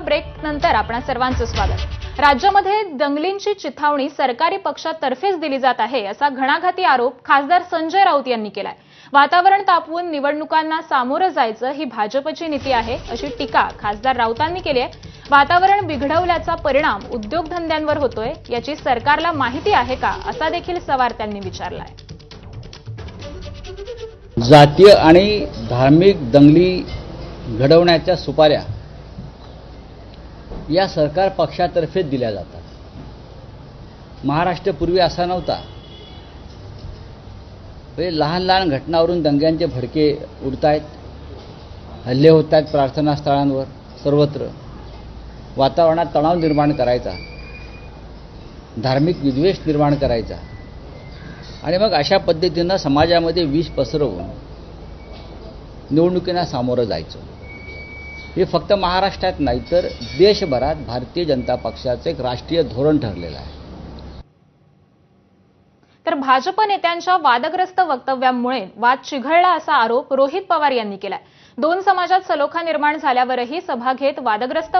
Break नंतर आपणा सर्वांचं स्वागत। राज्यामध्ये दंगलींची चिथावणी सरकारी पक्षातर्फेच दिली जात आहे असा घणाघाती आरोप खासदार संजय राऊत यांनी केलाय। वातावरण तापवून निवडणुकांना सामोरं जायचं ही भाजपची नीती आहे अशी टीका खासदार राऊतांनी केली आहे। वातावरण बिघडवल्याचा परिणाम उद्योगधंद्यांवर होतोय याची सरकारला माहिती आहे का असा देखील सवाल त्यांनी विचारलाय। जातीय आणि धार्मिक दंगली घडवण्याच्या सुपाऱ्या या सरकार पक्षातर्फे दिल्या जातात। महाराष्ट्र पूर्वी असा नव्हता। लहान लहान घटनावरून दंग्यांचे भडके उडतायत, हल्ले होत आहेत प्रार्थनास्थळांवर, सर्वत्र वातावरणात तणाव निर्माण करायचा, धार्मिक विद्वेष निर्माण करायचा आणि मग अशा पद्धतीनं समाजामध्ये विष पसरवून निवडणुकींना सामोरं जायचं। हे फक्त महाराष्ट्रात नाही तर देशभरात भारतीय जनता पक्षाचे एक राष्ट्रीय धोरण ठरलेलं आहे। तर भाजप नेत्यांच्या वादग्रस्त वक्तव्यांमुळे वाद चिघळला असा आरोप रोहित पवार यांनी केलाय। दोन समाजात सलोखा निर्माण झाल्यावरही सभा घेत वादग्रस्त